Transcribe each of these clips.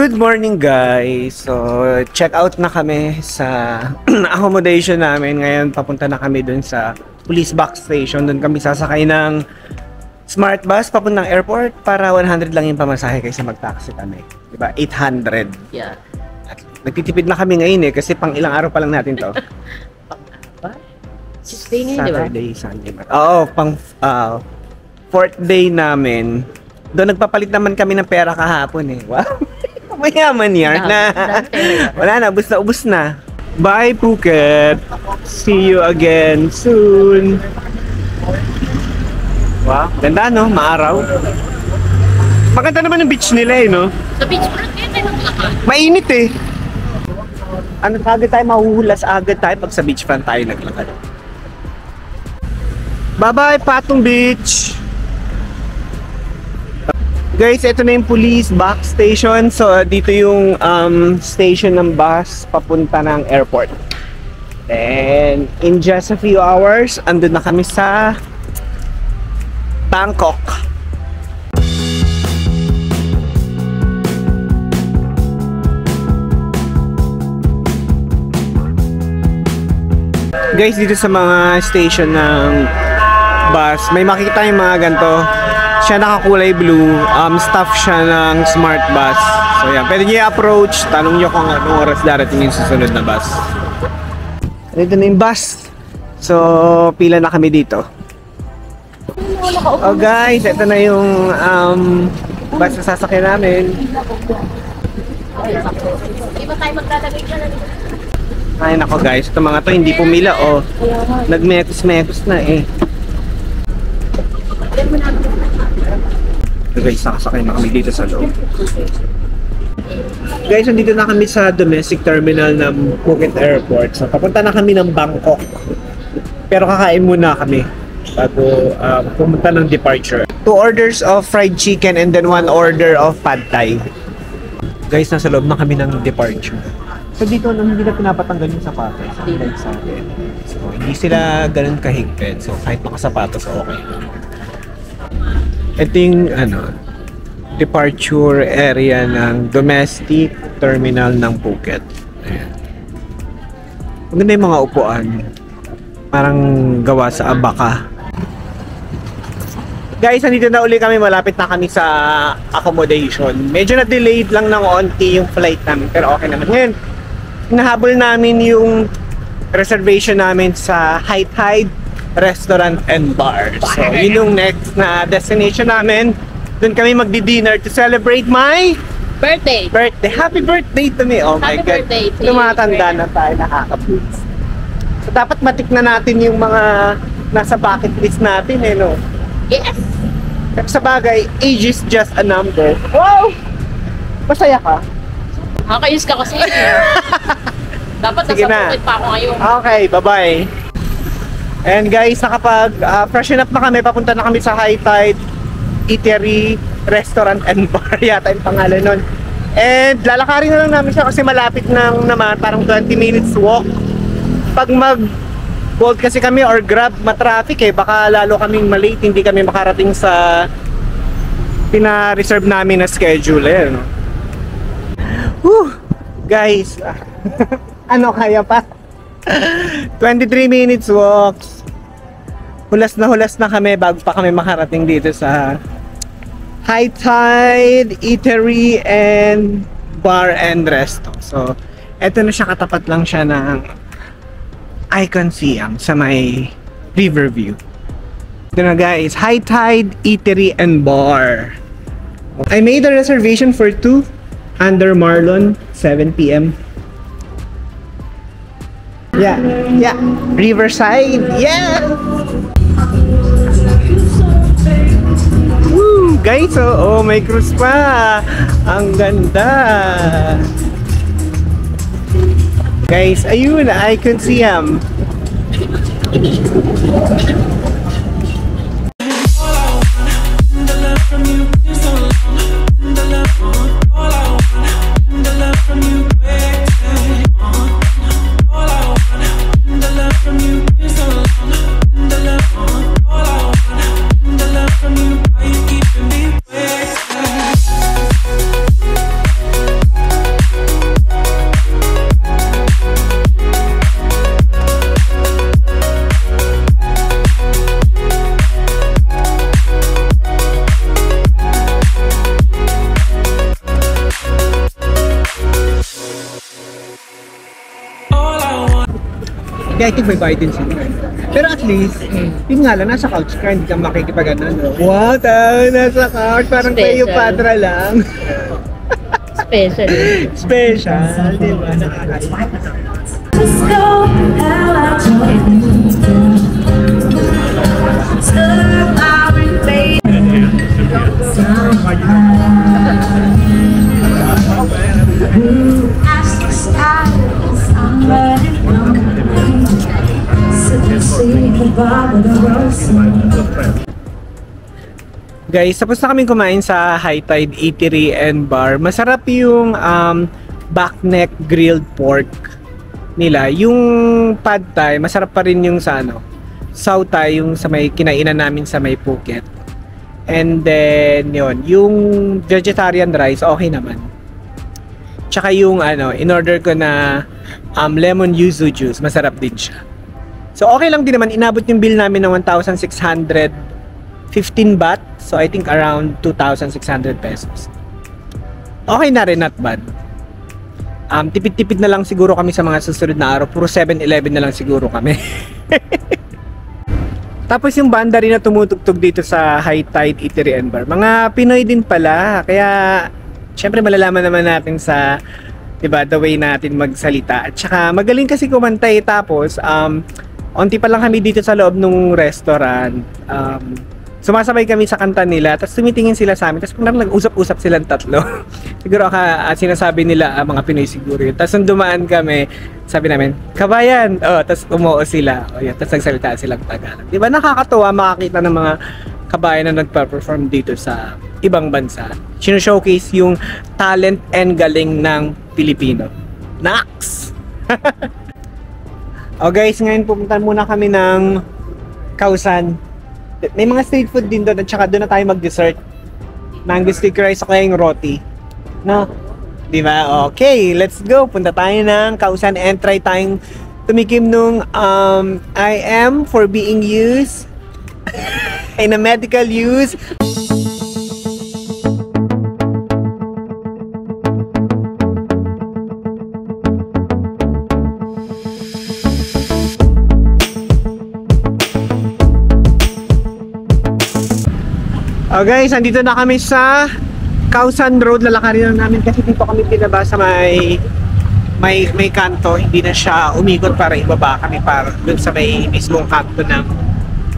Good morning guys! So, check out na kami sa accommodation namin. Ngayon, papunta na kami dun sa police box station. Dun kami sasakay ng smart bus papuntang airport para 100 lang yung pamasahe kaysa mag-taxi kami. Diba? 800. Yeah. At nagtitipid na kami ngayon kasi pang ilang araw pa lang natin to. Day ngayon, di ba? Saturday, Sunday. Oo, pang 4th day namin. Doon nagpapalit naman kami ng pera kahapon eh. Wow! Mayaman yan na. Wala na, ubus na. Bye Phuket! See you again soon! Wow, ganda no? Maaraw. Maganda naman yung beach nila eh, no? Sa beach front yan, may maglakad. Mainit eh. Ano, agad tayo mahuhulas agad tayo pag sa beachfront tayo naglakad. Bye-bye, Patong Beach! Guys, ito na yung police box station. So, dito yung station ng bus papunta ng airport. Then, in just a few hours, andun na kami sa Bangkok. Guys, dito sa mga station ng bus, may makikita yung mga ganito. Siya nakakulay blue, staff siya ng smart bus. So yan, pwede niyo i-approach, tanong niyo kung anong oras darating yung susunod na bus. Dito na yung bus. So, pila na kami dito. Oh guys, ito na yung bus na sasakyan namin. Di ba tayo maglalagay ka lang? Ay nako guys, ito mga to hindi pumila oh. Nagmekos-mekos na eh. So guys, nakasakay na kami dito sa loob. Guys, nandito na kami sa domestic terminal ng Phuket Airport. So papunta na kami ng Bangkok. Pero kakain muna kami bago pumunta ng departure. 2 orders of fried chicken and then 1 order of pad thai. Guys, nasa loob na kami ng departure. So dito hindi na pinapatanggal yung sapatos sa atin. So hindi sila ganun kahigpit. So kahit nakasapatos okay. Ito yung departure area ng domestic terminal ng Phuket. Ayan. Maganda yung mga upuan. Parang gawa sa abaka. Guys, nandito na uli kami. Malapit na kami sa accommodation. Medyo na-delayed lang ng onti yung flight namin. Pero okay naman. Ngayon, hinahabol namin yung reservation namin sa High Tide Restaurant and Bar. So, yun yung next na destination namin. Doon kami magdi-dinner to celebrate my Birthday! Happy birthday to me! Oh my Happy God! birthday! Tumatanda na tayo, nakaka-please. So, dapat matik na natin yung mga nasa bucket list natin eh, no? Yes! Pero sa bagay, age is just a number. Wow! Masaya ka? Nakakayos ka kasi. Dapat Sige nasa na. Phuket pa ako ngayon. Okay, bye-bye. And guys, nakapag-freshen up na kami. Papunta na kami sa High Tide Eatery, Restaurant and Bar. Yata yung pangalan nun. And lalakarin na lang namin siya kasi malapit nang naman. Parang 20 minutes walk. Pag mag-Bolt kasi kami or Grab, matraffic eh. Baka lalo kaming malate. Hindi kami makarating sa pina-reserve namin na schedule eh. No? Whew! Guys, ano kaya pa? 23 minutes walks. Hulas na kami bago pa kami makarating dito sa High Tide Eatery and Bar and Resto. So, eto na siya, katapat lang siya ng Icon Siam sa may Riverview. Ito na guys, High Tide Eatery and Bar. I made a reservation for 2 under Marlon, 7 PM. Yeah. Riverside. Yeah. Woo! Guys, oh, may cruise pa. Ang ganda. Guys, ayun, Icon Siam. Kaya I think may bayad din sila. Pero at least, yun nga lang, nasa couch ka, hindi ka makikipag-ano. Wow, nasa couch, parang Special. Cleopatra lang. Special. Special, di ba? Nakakaiba. Just know how I told you. Stood out and played. Who asked the skies? I'm running on. Sit and see the bar with the rose. Guys, tapos na kaming kumain sa High Tide Eatery and Bar. Masarap yung back neck grilled pork nila. Yung pad thai, masarap pa rin yung sa Sao Thai, yung sa may kinainan namin sa may Phuket. And then, yung vegetarian rice, okay naman. Tsaka yung in-order ko na lemon yuzu juice, masarap din siya. So, okay lang din naman. Inabot yung bill namin ng 1,615 baht. So, I think around 2,600 pesos. Okay na rin, not bad. Tipid-tipid na lang siguro kami sa mga susunod na araw. Puro 7-Eleven na lang siguro kami. Tapos yung banda rin na tumutugtog dito sa High Tide Eatery and Bar. Mga Pinoy din pala. Kaya, syempre malalaman naman natin sa, diba, the way natin magsalita. At saka, magaling kasi kumantay. Tapos, onti pa lang kami dito sa loob ng restaurant. Sumasabay kami sa kanta nila, tapos tumitingin sila sa amin, tapos parang nag-usap-usap silang tatlo. Siguro sinasabi nila mga Pinoy siguro yun. Tapos nung dumaan kami, sabi namin, kabayan! Tapos umuo sila. Tapos nagsalita silang Tagalog. Diba nakakatuwa makakita ng mga kabayan na nagpa-perform dito sa ibang bansa. Sino-showcase yung talent and galing ng Pilipino. Nax! Guys, ngayon pupunta muna kami ng Khao San. May mga street food din doon at saka doon na tayo mag-dessert. Mango sticky rice o kaya yung roti. No? Di ba? Okay, let's go. Punta tayo ng Khao San and try tayong tumikim nung I am for being used in a medical use. Guys, andito na kami sa Khao San Road. Lalakarin lang namin kasi dito kami pinaba sa may kanto. Hindi na siya umikot para ibaba kami para dun sa may mismong kanto ng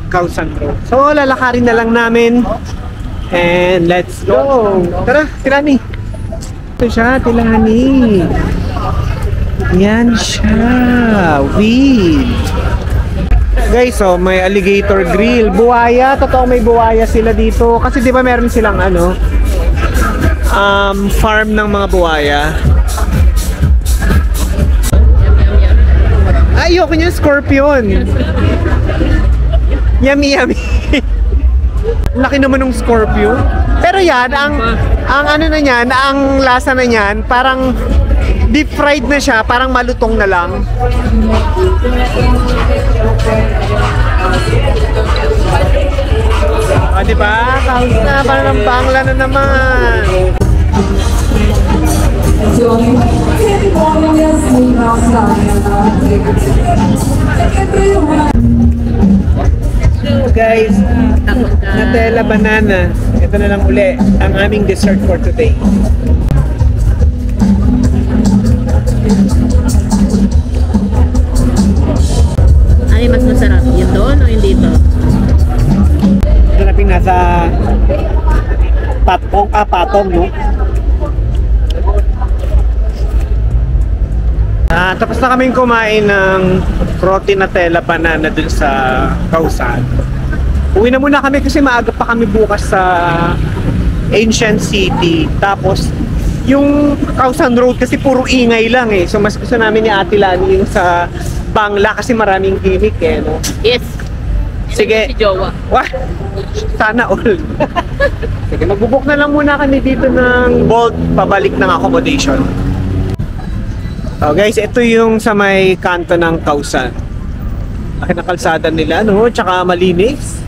Khao San Road. So, lalakarin na lang namin. And let's go! Tara, Tilani! Ito siya, Tilani! Yan siya! Weed! Guys, may alligator grill. Buwaya, totoo may buwaya sila dito. Kasi di ba meron silang farm ng mga buwaya. Ayoko niya, scorpion. Yummy, yummy. Laki naman ng scorpion. Pero yan, ang lasa na niyan, parang deep fried na siya, parang malutong na lang. Diba? Kaos na, parang ng bangla na naman. So guys, Nutella banana. Ito na lang uli ang aming dessert for today. Ano yung mas masarap? Yung doon o yung dito? Ito na nasa patong, no? Tapos na kaming kumain ng roti Nutella banana dun sa Khao San. Uwi na muna kami kasi maaga pa kami bukas sa Ancient City. Tapos yung Khao San Road kasi puro ingay lang eh. So mas gusto namin ni Ate Lani yung sa Bangla kasi maraming gimmick eh, no? Yes. Sige. Si Jowa. Wah! Sana all. Sige, magbubuk na lang muna kami dito ng Bolt pabalik ng accommodation. Guys, ito yung sa may kanto ng Khao San. Laki na kalsada nila, no? Tsaka malinis.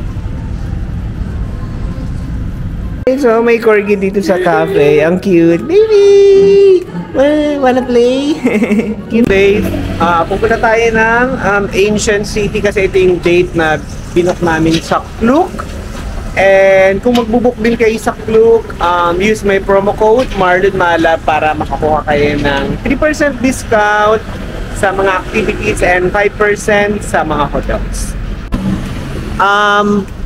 So, may corgi dito sa cafe. Ang cute. Baby! Wanna play? Today, pupunta tayo ng Ancient City kasi ito yung date na binook namin sa Klook. And kung magbubook din kayo sa Klook, use my promo code MarlonMala para makakuha kayo ng 3% discount sa mga activities and 5% sa mga hotels.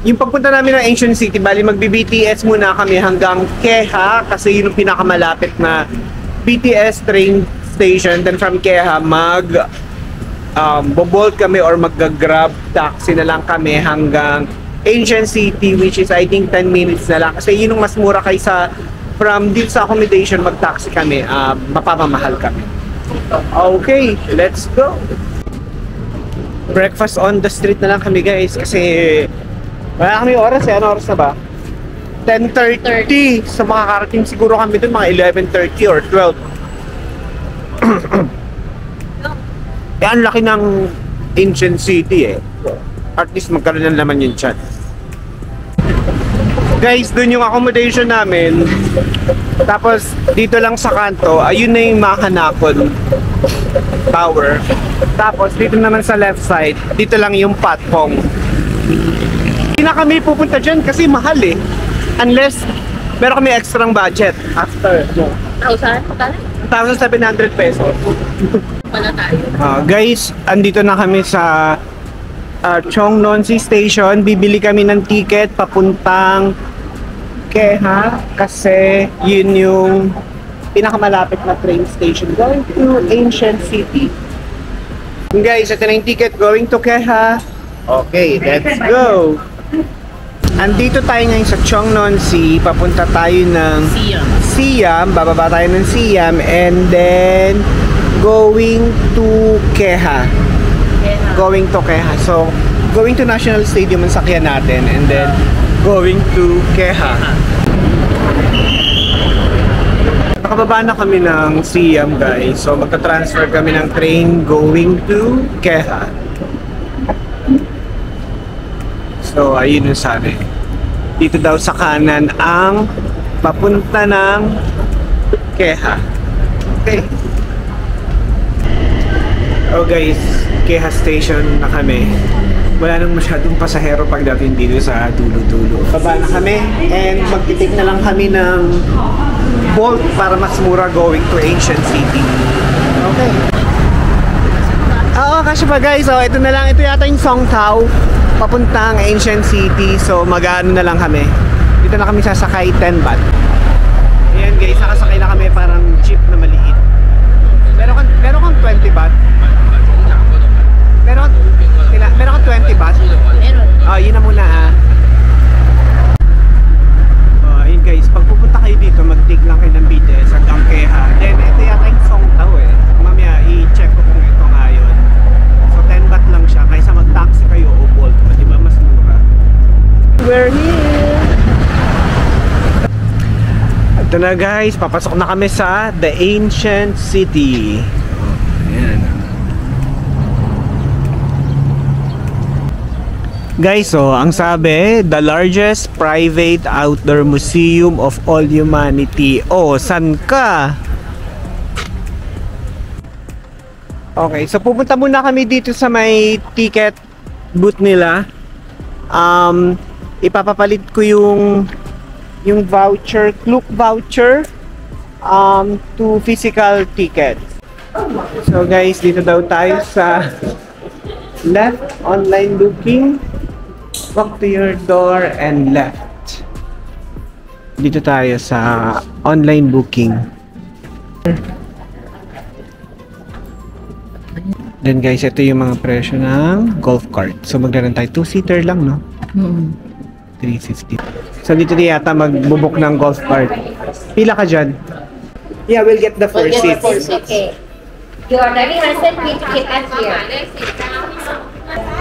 Yung pagpunta namin ng Ancient City, bali magbi-BTS muna kami hanggang Keha kasi yun yung pinakamalapit na BTS train station. Then from Keha bobolt kami or mag-grab taxi na lang kami hanggang Ancient City, which is I think 10 minutes na lang kasi yun yung mas mura kaysa from dito sa accommodation mag-taxi kami, mapapamahal kami. Okay, let's go. Breakfast on the street na lang kami guys kasi wala kami oras eh. Ano oras na ba? 10:30. So makakarating siguro kami dun mga 11:30 or 12. Eh ang laki ng Ancient City eh. At least magkaroon ng laman yung chat. Guys, dun yung accommodation namin. Tapos dito lang sa kanto, ayun na yung Mahanakon Tower. Tapos dito naman sa left side, dito lang yung Patpong. Hindi na kami pupunta dyan kasi mahal eh. Unless meron kami extrang budget after. 1,700 pesos. Wala tayo. Guys, andito na kami sa Cheongnon-si Station. Bibili kami ng ticket papuntang Keha kasi yun yung pinakamalapit na train station going to Ancient City. Guys, ito na yung ticket going to Keha. Okay, let's go! Andito tayo ngayon sa Cheongnon-si. Papunta tayo ng Siam. Bababa tayo ng Siam and then going to Keha. Going to Keha. So, going to National Stadium ang sakyan natin and then going to Keha. Nakababa na kami ng Siam guys. So, magta-transfer kami ng train going to Keha. So, ayun yung sabi. Dito daw sa kanan ang papunta ng Keha. Okay. Oh guys, Keha Station na kami. Wala nang masyadong pasahero pagdating dito sa dulo-dulo. Baba na kami and magtitik na lang kami ng Bolt para mas mura going to Ancient City. Okay. Oo, kasi pa guys. So, ito na lang. Ito yata yung Songtao papuntang Ancient City. So, mag-ano na lang kami. Dito na kami sasakay 10 baht. Ayan guys, nakasakay na kami parang jeep na maliit. Meron kang 20 baht? Meron kang 20 baht? Meron. Oh, yun na muna ayun guys, pag pupunta kayo dito, mag-take lang kayo ng BTS hanggang Keha. Then, ito yata yung Songtao eh. Mamaya, i-check ko kung ito nga yun. So, 10 baht lang siya. Kaysa mag-taxi kayo o Bolt. Diba? Mas mura. We're here! Ito na guys, papasok na kami sa The Ancient City. Ayan. Guys, so ang sabi, the largest private outdoor museum of all humanity. Oh, san ka? Okay, so pupunta muna kami dito sa may ticket booth nila. Ipapapalit ko yung voucher, Klook voucher to physical ticket. So guys, dito daw tayo sa left online booking. Walk to your door and left. Dito tayo sa online booking. Then guys, ito yung mga presyo ng golf cart. So maglaran tayo 2-seater lang, no? 350. So dito di yata magbubuk ng golf cart. Pila ka dyan? Yeah, we'll get the first seat. Okay. Your driving license will keep us here.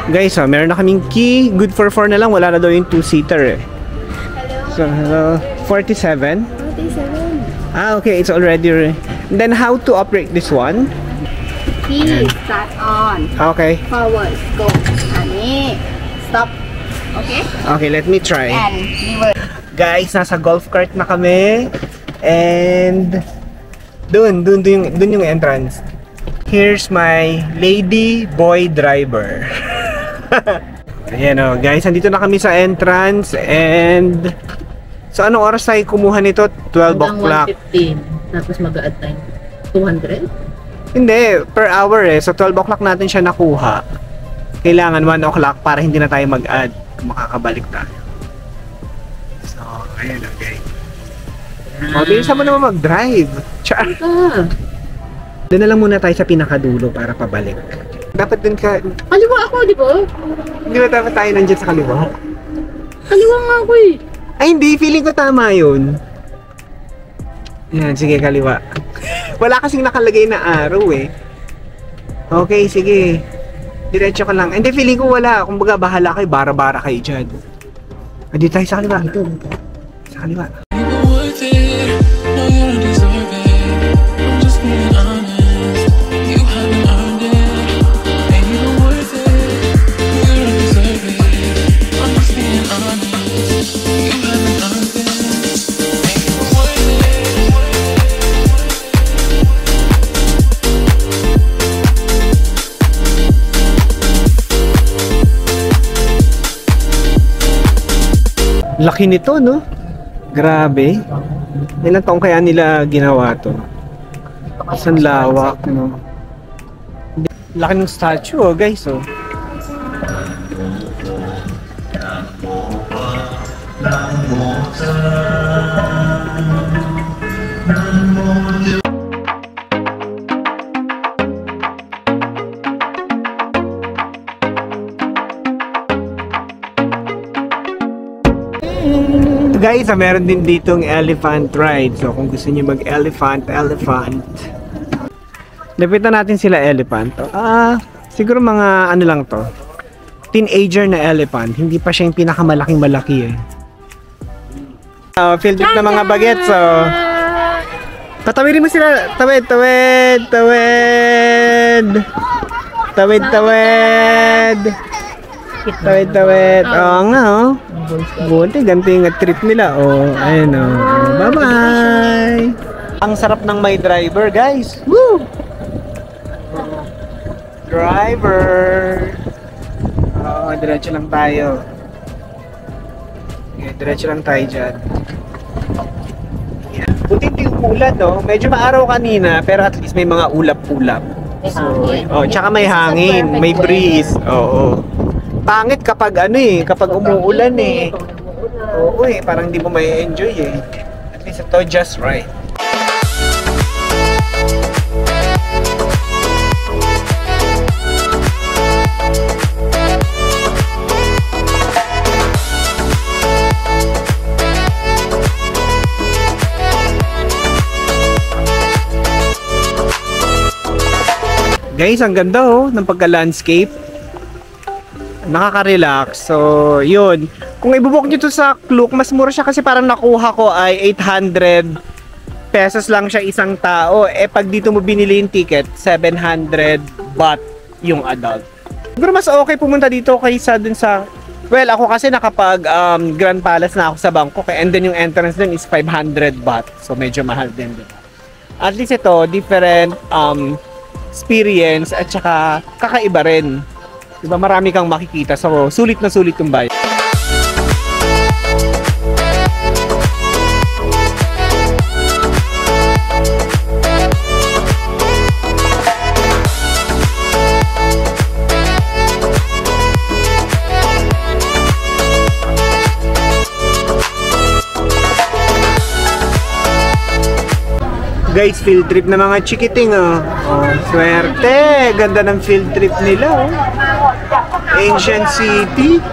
Guys, meron na kaming key. Good for 4 na lang. Wala na daw yung 2-seater eh. So, hello. 47? 47. Okay. It's already... Then, how to operate this one? Key, start on. Okay. Forward, go. Ani. Stop. Okay? Okay, let me try. And reverse. Guys, nasa golf cart na kami. And... Dun yung entrance. Here's my lady boy driver. Ayan o, guys, andito na kami sa entrance and so anong oras tayo kumuha nito? 12 o'clock. 1:15. Tapos mag-add time. 200? Hindi, per hour eh. So 12 o'clock natin siya nakuha. Kailangan 1 o'clock para hindi na tayo mag-add kung makakabalik tayo. So, ayan o, guys. Bilisan mo naman mag-drive. Char. Doon na lang muna tayo sa pinakadulo para pabalik. Dapat dun ka... Kaliwa ako, di ba? Hindi ba dapat tayo nandiyan sa kaliwa? Kaliwa nga ako eh. Ay hindi, feeling ko tama yun. Yan, sige kaliwa. Wala kasing nakalagay na arrow eh. Okay, sige. Diretso ka lang. Hindi, feeling ko wala. Kung baga bahala kayo, bara-bara kayo dyan. Andi tayo sa kaliwa. Sa kaliwa. Laki nito, no? Grabe. Ilang taong kaya nila ginawa to? Isang lawak, no? Laki ng statue, oh, guys, oh. Guys, meron din ditong elephant ride. So, kung gusto niyo mag-elephant. Lapitan natin sila elephant. Siguro mga ano lang to. Teenager na elephant. Hindi pa siya yung pinakamalaking malaki eh. Field trip na mga bagets. So, patawirin mo sila. Tawid. Oo nga, oh. Buti, ganito yung trip nila. Oh, ayun, oh. Bye-bye! Ang sarap ng may driver, guys. Woo! Driver! Diretso lang tayo. Okay, diretso lang tayo dyan. Yeah. Buti hindi ulan, no? Medyo maaraw kanina, pero at least may mga ulap-ulap. So, tsaka may hangin, may breeze. Oo. Pangit kapag kapag umuulan eh. Oo eh, parang hindi mo may enjoy eh. At least ito just right. Guys, ang ganda oh ng pagka-landscape. Nakaka-relax. So, yun. Kung ibubok nyo to sa Klook, mas mura siya kasi parang nakuha ko ay 800 pesos lang siya isang tao. Eh, pag dito mo binili yung ticket, 700 baht yung adult. Siguro mas okay pumunta dito kaysa dun sa... Well, ako kasi nakapag Grand Palace na ako sa Bangkok. And then yung entrance dun is 500 baht. So, medyo mahal din. Diba? At least ito, different experience at saka kakaiba rin. Diba, marami kang makikita. So, sulit na sulit yung bayan. Guys, field trip na mga chikiting, oh. Oh, swerte! Ganda ng field trip nila, oh. Ancient City.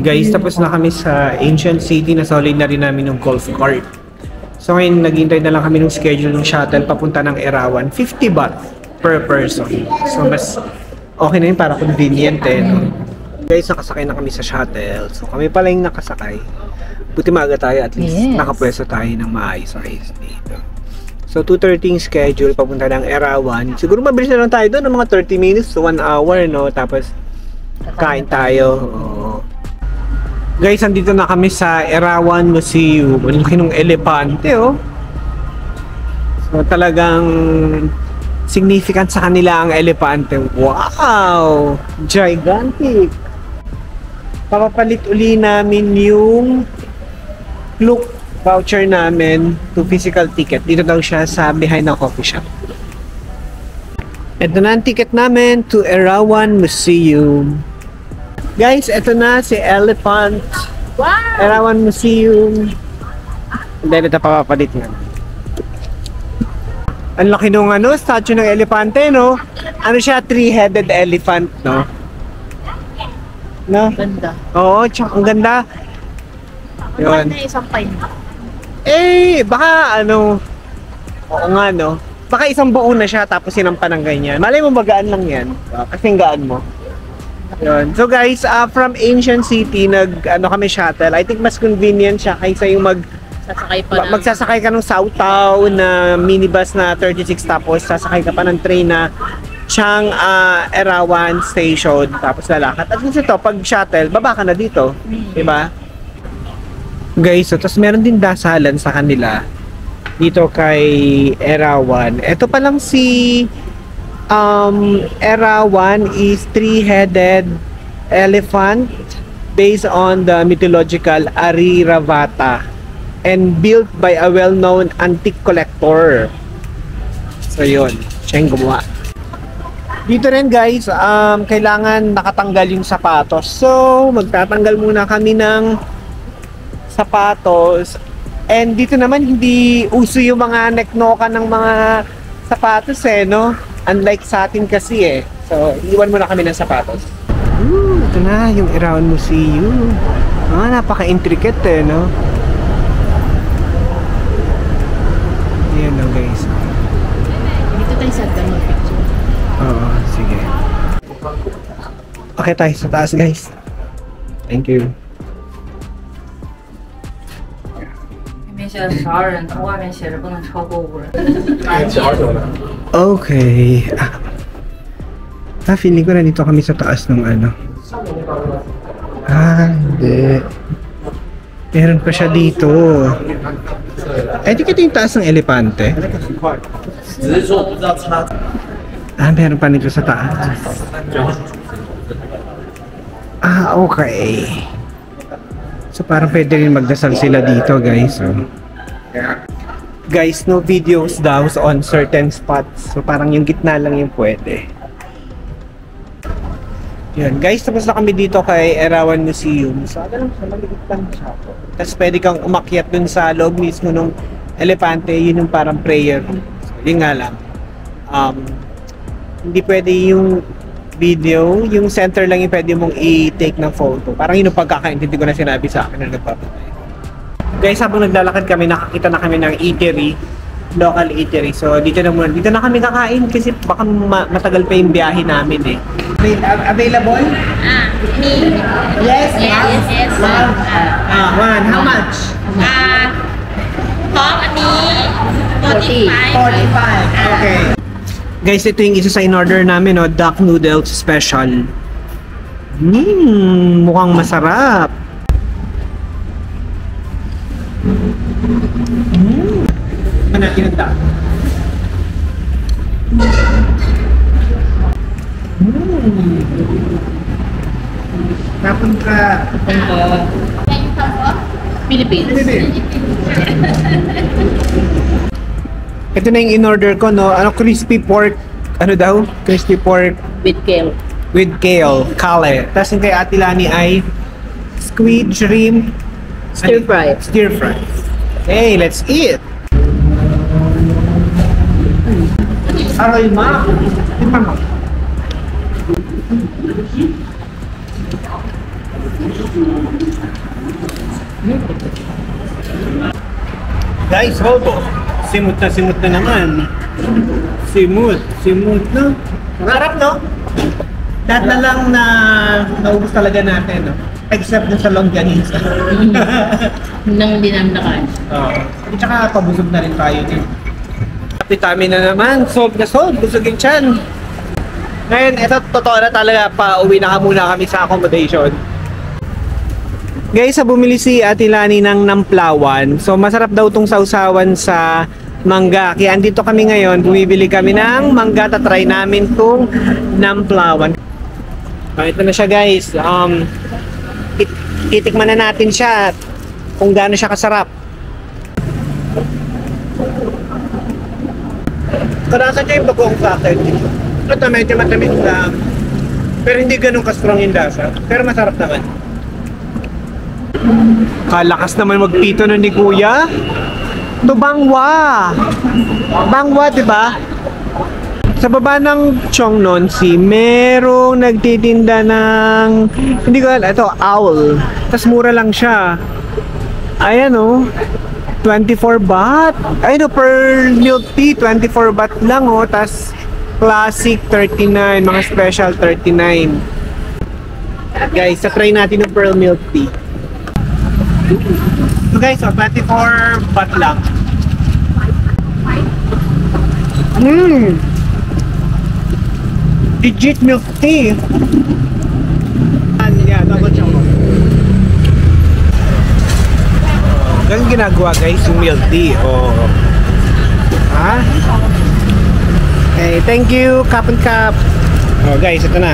Guys, tapos na kami sa Ancient City. Nasolid na rin namin ng golf cart. So ngayon, naghihintay na lang kami ng schedule ng shuttle papunta ng Erawan. 50 baht per person. So mas okay na yun para convenient eh, no? Guys, nakasakay na kami sa shuttle. So kami pala yung nakasakay. Buti maaga tayo, at least nakapwesto tayo ng maayos-ayos dito. So 2:30 schedule papunta ng Erawan. Siguro mabilis na lang tayo doon ng mga 30 minutes to 1 hour, no? Tapos kain tayo. Guys, andito na kami sa Erawan Museum. Ang laki ng elepante, oh. So, talagang significant sa kanila ang elepante. Wow! Gigantic! Papapalit uli namin yung Klook voucher namin to physical ticket. Dito daw siya sa behind ng coffee shop. Ito na ang ticket namin to Erawan Museum. Guys, ito na si Elephant. Wow! Erawan Museum. And then ito papapalit nga. Ang laki nung statue ng elepante, no? Ano siya, three-headed elephant, no? No? Ganda. Oo, tsaka ang ganda. Yun. Na isang pine. Baka oo nga, no? Baka isang buo na siya tapos sinampan ng ganyan. Malay mo magaan lang yan. Kasing gaan mo. Yun. So guys, from Ancient City, kami shuttle. I think mas convenient siya kaysa yung Sasakay pa ng... magsasakay ka ng Southtown na minibus na 36 tapos sasakay ka pa ng train na Chang Erawan Station tapos lalakad. At least ito, pag shuttle, baba ka na dito. Diba? Guys, so, tapos meron din dasalan sa kanila dito kay Erawan. Ito pa lang si Erawan is three-headed elephant based on the mythological Ariravata and built by a well-known antique collector. So yun, siya yung gumawa. Dito rin guys, kailangan nakatanggal yung sapatos. So, magtatanggal muna kami ng sapatos. And dito naman, hindi uso yung mga necknokan ng mga sapatos no? Unlike sa atin kasi So, iwan muna kami ng sapatos. Ito na, yung Erawan Museum. Napaka-intricate no? Ayan na guys. Dito tayo sa ganun picture. Oo, sige. Okay tayo sa taas guys. Thank you. 里面写的12人，它外面写着不能超过5人。 Okay. Feeling ko na dito kami sa taas ng hindi. Meron pa siya dito. Di kita yung taas ng elepante. Meron pa nito sa taas. Okay. So parang pwede rin magdasal sila dito guys. Guys, no videos daw on certain spots. So parang yung gitna lang yung pwede. Yan guys, tapos na kami dito kay Erawan Museum. So ano lang siya, maliit lang siya. Tapos pwede kang umakyat dun sa loob mismo ng elepante. Yun yung parang prayer. So yun nga lang. Hindi pwede yung video, yung center lang yung pwede mong i-take ng photo. Parang yun yung pagkakaintindi ko na sinabi sa akin na nagpapatay. Guys, habang naglalakad kami, nakakita na kami ng eatery, local eatery. So dito na muna, dito na kami kakain kasi baka matagal pa yung biyahe namin Available? Me. Yes. Yes. One. How much? Pork อันนี้45 45. Okay. Guys, ito yung isa sa in-order namin, duck noodles special. Mukhang masarap. Natin ang duck. Tapon ka. Philippines. Ito na yung in-order ko, no? Crispy pork. Ano daw? Crispy pork With kale. with kale, kale. Tapos yung kay Ate Lani ay squid, shrimp, Stir fry. stir fry. Hey, let's eat! Aroy ma! Tingnan mo. Guys, hold on. Simut na naman. Simut, no? Sarap, no? Lahat na lang na naubos talaga natin, no? Except dun sa longganisa. Nang hindi namin nakain. Oo. At saka pabusog na rin tayo din. Vitamin na naman. Solve na solve. Busog yung tiyan. Ngayon, ito totoo na talaga. Pauwi na muna kami sa accommodation. Guys, bumili si Ate Lani ng namplawan. So, masarap daw tong sausawan sa mangga. Kaya andito kami ngayon, bumibili kami ng mangga. Tatry namin tong namplawan. Ito na siya, guys. Titikman na natin siya kung gaano siya kasarap. Karasa niya yung bagong sa akin. Ito medyo matamis lang. Pero hindi ganun ka-strong yung lasa. Pero masarap naman. Kalakas naman magpito nun ni Kuya. Ito bangwa. Bangwa, di ba? Sa baba ng Cheongnonsi, merong nagtitinda ng, hindi ko alam, ito, owl. Tapos mura lang siya. Ayan o. 24 baht. Ayun o, per milk tea, 24 baht lang o. Tapos classic 39, mga special 39. Guys, try natin yung pearl milk tea. So guys, 24 baht lang. Legit milk tea. Yeah, double chocolate. Ganun ginagawa guys yung milk tea. Oh. Ha? Okay, thank you, Cup and Cup. Oh guys, ito na.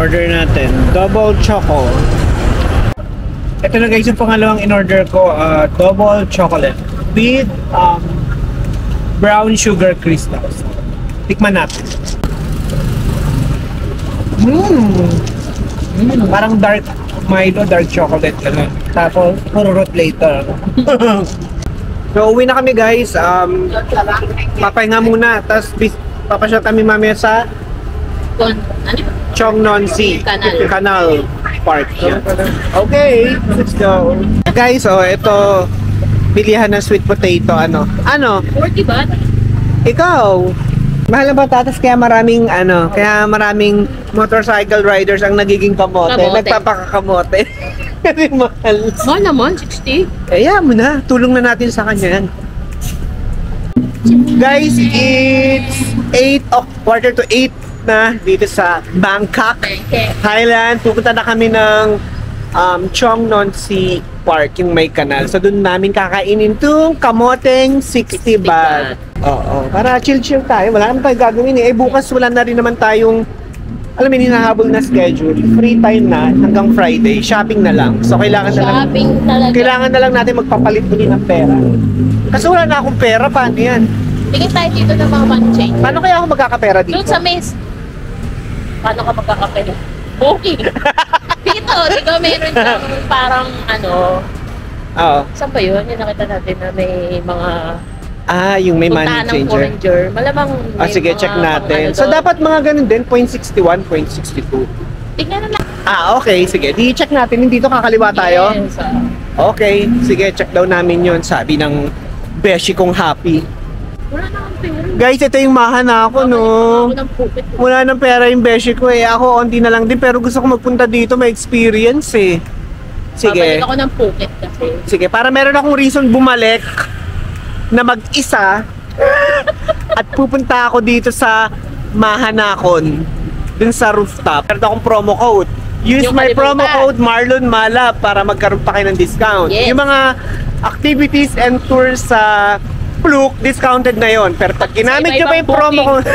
Order natin. Double choco. Ito na guys yung pangalawang in-order ko. Double chocolate with brown sugar crystals. Tikman natin. Parang dark Milo, dark chocolate lang. Tapos, pururot later. So, uwi na kami guys. Papahinga muna. Tapos, papasyal kami mamaya sa Cheongnonsi Canal Park. Yeah. Okay, let's go. Guys, ito bilihan ng sweet potato. Ano? 40 baht? Ikaw? Mahal na ba tatas kaya maraming motorcycle riders ang nagiging kamote. Nagpapakakamote. Kasi mahal. Mahal naman, 60. Kaya mo na, tulong na natin sa kanya yan. Guys, it's quarter to 8 na dito sa Bangkok, Thailand. Pupunta na kami ng Cheongnonsi Park, yung may kanal. So doon namin kakainin itong kamoteng 60 baht. Oo, para chill-chill tayo. Wala naman tayong gagawin eh. Bukas wala na rin naman tayong, alam mo, hinahabol na schedule. Free time na hanggang Friday. Shopping na lang. So kailangan na lang natin magpapalit ulit ng pera. Kasi wala na akong pera. Paano yan? Tingin tayo dito ng mga money change. Paano kaya ako magkakapera dito? Doon sa mess. Paano ka magkakapera? Okay. Dito, di ba meron siyang parang Oo. saan ba yun? Yung nakita natin na may mga yung may money puntahan ng changer. foreigner. Malamang may Sige, mga, check natin. So, dapat mga ganun din, 0.61, 0.62. tignan na lang. Okay, sige. Di-check natin. Dito kakaliwa tayo. Yes. Okay, sige. Check daw namin yon. Sabi ng beshi kong happy. Wala na akong pera. Guys, ito yung mahana ko, no? Ako ng pupit. Wala nang pera yung beshi ko eh. Ako, onti na lang din. Pero gusto ko magpunta dito. May experience eh. Sige. Babalik ako ng pupit kasi. Sige, para meron akong reason bumalik na mag-isa at pupunta ako dito sa Mahanakon dun sa rooftop. Meron akong promo code. Use Yung my promo kalimutan. code Marlon Malap para magkaroon pa kayo ng discount. Yes. Yung mga activities and tours sa Klook, discounted na yon. Pero pag ginamit nyo pa yung promo code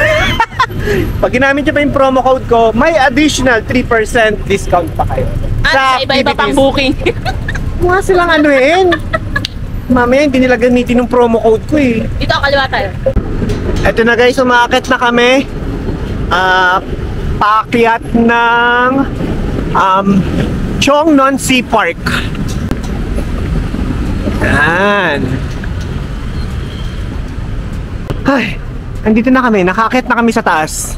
pag ginamit nyo pa yung promo code ko, may additional 3% discount pa kayo. At sa iba-iba pang booking. Mukha silang anuhin. Mamaya hindi nila gamitin yung promo code ko eh. Dito, kaliwa tayo. Eto na guys, umaakit na kami. Paakyat ng Cheongnonsi Park. Yan. Ay, andito na kami. Nakaakyat na kami sa taas.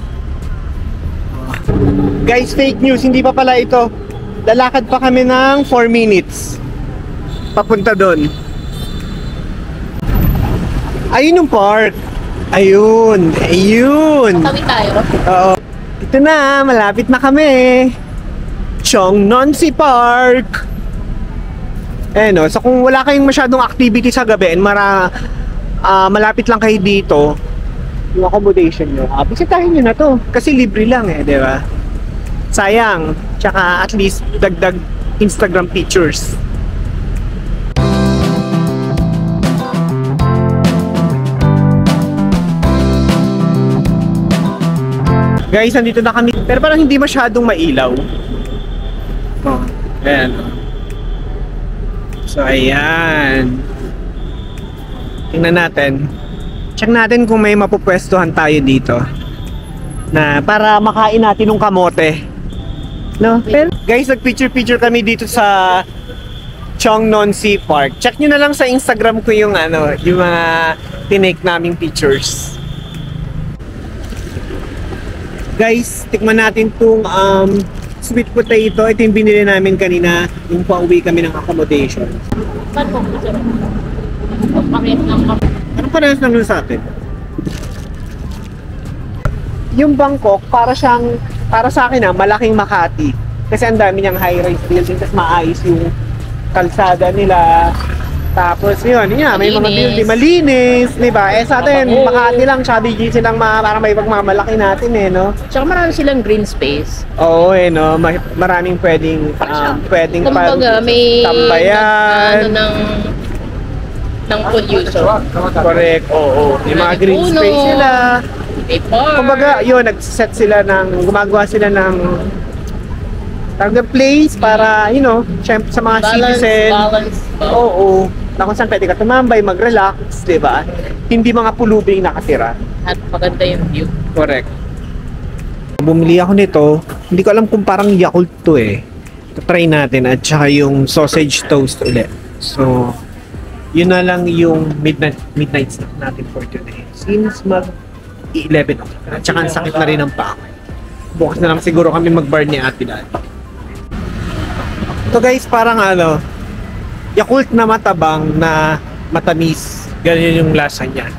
Guys, fake news. Hindi pa pala ito. Lalakad pa kami ng 4 minutes. Papunta doon. Ayun yung park. Ayun. Ayun. Tawid tayo. Oo. Ito na. Malapit na kami. Cheongnonsi Park. Eh no. So kung wala kayong masyadong activity sa gabi, malapit lang kayo dito, yung accommodation nyo, bisitahin nyo na to. Kasi libre lang eh, di ba? Sayang. Tsaka at least dagdag Instagram pictures. Guys, nandito na kami. Pero parang hindi masyadong mailaw. Oh, ayan. So, ayan. Tingnan natin. Check natin kung may mapupwestuhan tayo dito. Na para makain natin ng kamote. No? Pero, guys, nag-picture-picture kami dito sa Chongnon Sea Park. Check nyo na lang sa Instagram ko yung yung mga tinake naming pictures. Guys, tikman natin tong sweet potato. Ito yung binili namin kanina yung pauwi kami ng accommodation. Ba't mo gusto? Pagpakit ng kape. Anong parehas lang nun sa atin? Yung Bangkok, para sa akin malaking Makati. Kasi ang dami niyang high-rise building, tapos maayos yung kalsada nila. Tapos yun, may mga Malinis. building, malinis, di ba? Eh sa atin, Oo. Makati lang, Chaviji silang parang may pagmamalaki natin no? Tsaka marami silang green space. Oo no? Maraming pwedeng Kumbaga, may tambayan. ng pollution. Correct, oo. May mga green Puno. space sila. May park. Kumbaga, yun, gumagawa sila ng target place para, syempre sa mga citizen. Balance. Oo. Na kung saan pwede ka tumambay, mag-relax, di ba? Hindi mga pulubing nakatira. At maganda yung view. Correct. Bumili ako nito. Hindi ko alam kung parang Yakult to eh. Try natin at saka yung sausage toast ulit. So, yun na lang yung midnight snack natin for today. Since 11 o'clock. At saka ang sakit na rin ng paa. Bukas na lang siguro kami mag-bar ni Ate Dad. So guys, parang Yakult na matabang na matamis. Ganyan yung lasa niya.